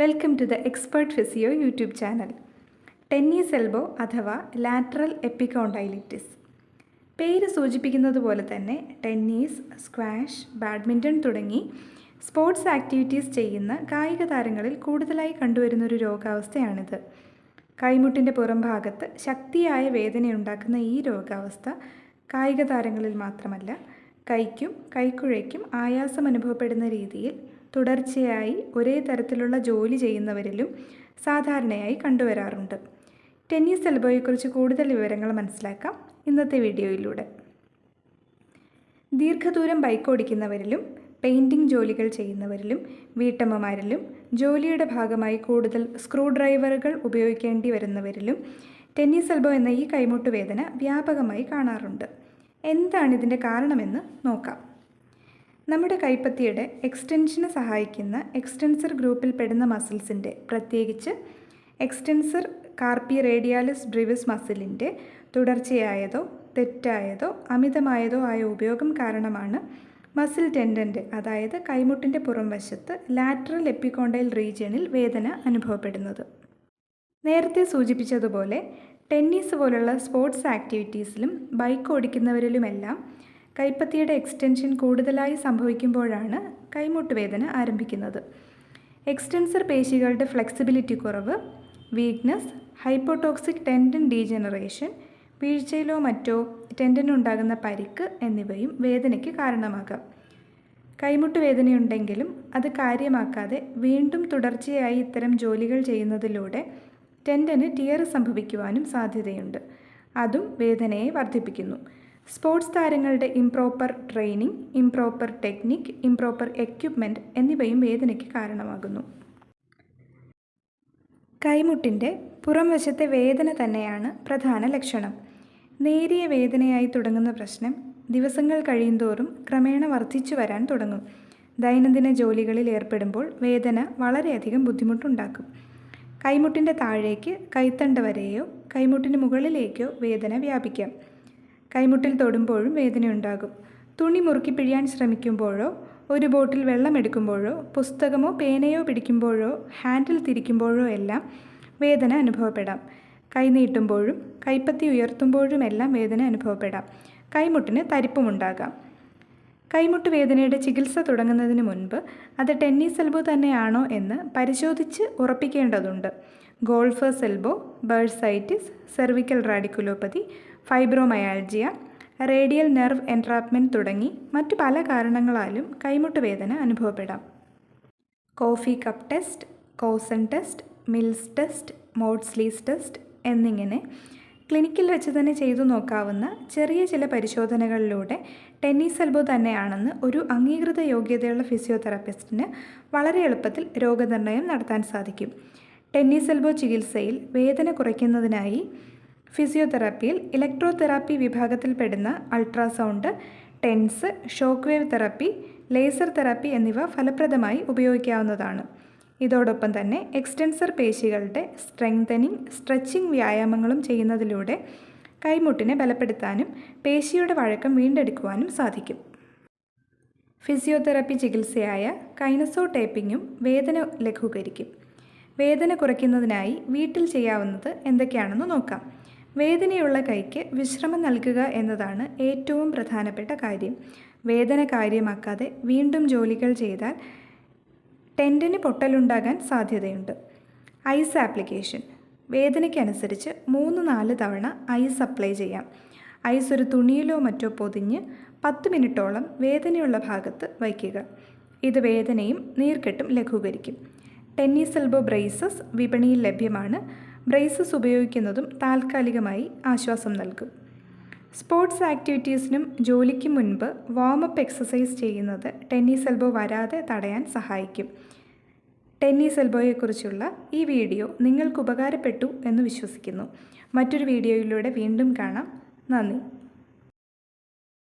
Welcome to the expert physio YouTube channel. Tennis elbow അഥവാ lateral epicondylitis. പേര് സൂചിപ്പിക്കുന്നത് പോലെ തന്നെ ടെന്നീസ്, സ്ക്വാഷ്, ബാഡ്മിൻ്റൺ തുടങ്ങി സ്പോർട്സ് ആക്ടിവിറ്റീസ് ചെയ്യുന്ന കായിക താരങ്ങളിൽ കൂടുതലായി കണ്ടുവരുന്നൊരു രോഗാവസ്ഥയാണിത്. കൈമുട്ടിൻ്റെ പുറം ഭാഗത്ത് ശക്തിയായ വേദനയുണ്ടാക്കുന്ന ഈ രോഗാവസ്ഥ കായിക താരങ്ങളിൽ മാത്രമല്ല, കൈക്കും കൈക്കുഴയ്ക്കും ആയാസം അനുഭവപ്പെടുന്ന രീതിയിൽ തുടർച്ചയായി ഒരേ തരത്തിലുള്ള ജോലി ചെയ്യുന്നവരിലും സാധാരണയായി കണ്ടുവരാറുണ്ട്. ടെന്നീസ് എൽബോയെക്കുറിച്ച് കൂടുതൽ വിവരങ്ങൾ മനസ്സിലാക്കാം ഇന്നത്തെ വീഡിയോയിലൂടെ. ദീർഘദൂരം ബൈക്ക് ഓടിക്കുന്നവരിലും പെയിൻറ്റിംഗ് ജോലികൾ ചെയ്യുന്നവരിലും വീട്ടമ്മമാരിലും ജോലിയുടെ ഭാഗമായി കൂടുതൽ സ്ക്രൂ ഡ്രൈവറുകൾ ഉപയോഗിക്കേണ്ടി വരുന്നവരിലും ടെന്നീസ് എൽബോ എന്ന ഈ കൈമുട്ട് വേദന വ്യാപകമായി കാണാറുണ്ട്. എന്താണ് ഇതിൻ്റെ കാരണമെന്ന് നോക്കാം. നമ്മുടെ കൈപ്പത്തിയുടെ എക്സ്റ്റൻഷന് സഹായിക്കുന്ന എക്സ്റ്റൻസർ ഗ്രൂപ്പിൽ പെടുന്ന മസിൽസിൻ്റെ, പ്രത്യേകിച്ച് എക്സ്റ്റൻസർ കാർപ്പി റേഡിയാലിസ് ബ്രിവിസ് മസിലിൻ്റെ തുടർച്ചയായതോ തെറ്റായതോ അമിതമായതോ ആയ ഉപയോഗം കാരണമാണ് മസിൽ ടെൻഡൻ്റെ, അതായത് കൈമുട്ടിൻ്റെ പുറംവശത്ത് ലാറ്ററൽ എപ്പിക്കോണ്ടൈൽ റീജിയണിൽ വേദന അനുഭവപ്പെടുന്നത്. നേരത്തെ സൂചിപ്പിച്ചതുപോലെ ടെന്നീസ് പോലുള്ള സ്പോർട്സ് ആക്ടിവിറ്റീസിലും ബൈക്ക് ഓടിക്കുന്നവരിലുമെല്ലാം കൈപ്പത്തിയുടെ എക്സ്റ്റൻഷൻ കൂടുതലായി സംഭവിക്കുമ്പോഴാണ് കൈമുട്ട് വേദന ആരംഭിക്കുന്നത്. എക്സ്റ്റൻസർ പേശികളുടെ ഫ്ലെക്സിബിലിറ്റി കുറവ്, വീക്ക്നെസ്, ഹൈപ്പോടോക്സിക് ടെൻഡൻ ഡീജനറേഷൻ, വീഴ്ചയിലോ മറ്റോ ടെൻഡനുണ്ടാകുന്ന പരിക്ക് എന്നിവയും വേദനയ്ക്ക് കാരണമാകാം. കൈമുട്ട് വേദനയുണ്ടെങ്കിലും അത് കാര്യമാക്കാതെ വീണ്ടും തുടർച്ചയായി ഇത്തരം ജോലികൾ ചെയ്യുന്നതിലൂടെ ടെൻഡന് ടിയർ സംഭവിക്കുവാനും സാധ്യതയുണ്ട്. അതും വേദനയെ വർദ്ധിപ്പിക്കുന്നു. സ്പോർട്സ് താരങ്ങളുടെ improper training, improper technique, improper equipment എന്നിവയും വേദനയ്ക്ക് കാരണമാകുന്നു. കൈമുട്ടിൻ്റെ പുറംവശത്തെ വേദന തന്നെയാണ് പ്രധാന ലക്ഷണം. നേരിയ വേദനയായി തുടങ്ങുന്ന പ്രശ്നം ദിവസങ്ങൾ കഴിയുന്തോറും ക്രമേണ വർദ്ധിച്ചു വരാൻ തുടങ്ങും. ദൈനംദിന ജോലികളിൽ ഏർപ്പെടുമ്പോൾ വേദന വളരെയധികം ബുദ്ധിമുട്ടുണ്ടാക്കും. കൈമുട്ടിൻ്റെ താഴേക്ക് കൈത്തണ്ട വരെയോ കൈമുട്ടിന് മുകളിലേക്കോ വേദന വ്യാപിക്കാം. കൈമുട്ടിൽ തൊടുമ്പോഴും വേദനയുണ്ടാകും. തുണി മുറുക്കി പിഴിയാൻ ശ്രമിക്കുമ്പോഴോ ഒരു ബോട്ടിൽ വെള്ളം എടുക്കുമ്പോഴോ പുസ്തകമോ പേനയോ പിടിക്കുമ്പോഴോ ഹാൻഡിൽ തിരിക്കുമ്പോഴോ എല്ലാം വേദന അനുഭവപ്പെടാം. കൈ നീട്ടുമ്പോഴും കൈപ്പത്തി ഉയർത്തുമ്പോഴുമെല്ലാം വേദന അനുഭവപ്പെടാം. കൈമുട്ടിന് തരിപ്പുമുണ്ടാകാം. കൈമുട്ട് വേദനയുടെ ചികിത്സ തുടങ്ങുന്നതിന് മുൻപ് അത് ടെന്നീസ് എൽബോ തന്നെയാണോ എന്ന് പരിശോധിച്ച് ഉറപ്പിക്കേണ്ടതുണ്ട്. Golfer's elbow, bursitis, cervical radiculopathy, fibromyalgia, radial nerve entrapment തുടങ്ങി മറ്റു പല കാരണങ്ങളാലും കൈമുട്ട് വേദന അനുഭവപ്പെടാം. Coffee cup test, Cozen's test, Mill's test, Maudsley's test എന്നിങ്ങനെ ക്ലിനിക്കിൽ വെച്ച് തന്നെ ചെയ്തു നോക്കാവുന്ന ചെറിയ ചില പരിശോധനകളിലൂടെ ടെന്നീസ് എൽബോ തന്നെയാണെന്ന് ഒരു അംഗീകൃത യോഗ്യതയുള്ള ഫിസിയോതെറാപ്പിസ്റ്റിന് വളരെ എളുപ്പത്തിൽ രോഗനിർണയം നടത്താൻ സാധിക്കും. ടെന്നീസ് എൽബോ ചികിത്സയിൽ വേദന കുറയ്ക്കുന്നതിനായി ഫിസിയോതെറാപ്പിയിൽ ഇലക്ട്രോ തെറാപ്പി വിഭാഗത്തിൽപ്പെടുന്ന ultrasound, TENS, shock wave therapy, laser therapy എന്നിവ ഫലപ്രദമായി ഉപയോഗിക്കാവുന്നതാണ്. ഇതോടൊപ്പം തന്നെ എക്സ്റ്റൻസർ പേശികളുടെ സ്ട്രെങ്തനിങ്, സ്ട്രെച്ചിങ് വ്യായാമങ്ങളും ചെയ്യുന്നതിലൂടെ കൈമുട്ടിനെ ബലപ്പെടുത്താനും പേശിയുടെ വഴക്കം വീണ്ടെടുക്കുവാനും സാധിക്കും. ഫിസിയോതെറാപ്പി ചികിത്സയായ കൈനസോ ടേപ്പിങ്ങും വേദന ലഘൂകരിക്കും. വേദന കുറയ്ക്കുന്നതിനായി വീട്ടിൽ ചെയ്യാവുന്നത് എന്തൊക്കെയാണെന്ന് നോക്കാം. വേദനയുള്ള കൈക്ക് വിശ്രമം നൽകുക എന്നതാണ് ഏറ്റവും പ്രധാനപ്പെട്ട കാര്യം. വേദന കാര്യമാക്കാതെ വീണ്ടും ജോലികൾ ചെയ്താൽ ടെൻഡന് പൊട്ടലുണ്ടാകാൻ സാധ്യതയുണ്ട്. Ice application. വേദനയ്ക്കനുസരിച്ച് 3-4 തവണ ഐസ് അപ്ലൈ ചെയ്യാം. ഐസ് ഒരു തുണിയിലോ മറ്റോ പൊതിഞ്ഞ് 10 മിനിറ്റോളം വേദനയുള്ള ഭാഗത്ത് വയ്ക്കുക. ഇത് വേദനയും നീർക്കെട്ടും ലഘൂകരിക്കും. ടെന്നീസ് എൽബോ ബ്രേസസ് വിപണിയിൽ ലഭ്യമാണ്. ബ്രേസസ് ഉപയോഗിക്കുന്നതും താൽക്കാലികമായി ആശ്വാസം നൽകും. സ്പോർട്സ് ആക്ടിവിറ്റീസിനും ജോലിക്കും മുൻപ് വാമപ്പ് എക്സസൈസ് ചെയ്യുന്നത് ടെന്നീസ് എൽബോ വരാതെ തടയാൻ സഹായിക്കും. ടെന്നീസ് എൽബോയെക്കുറിച്ചുള്ള ഈ വീഡിയോ നിങ്ങൾക്ക് ഉപകാരപ്പെട്ടു എന്ന് വിശ്വസിക്കുന്നു. മറ്റൊരു വീഡിയോയിലൂടെ വീണ്ടും കാണാം. നന്ദി.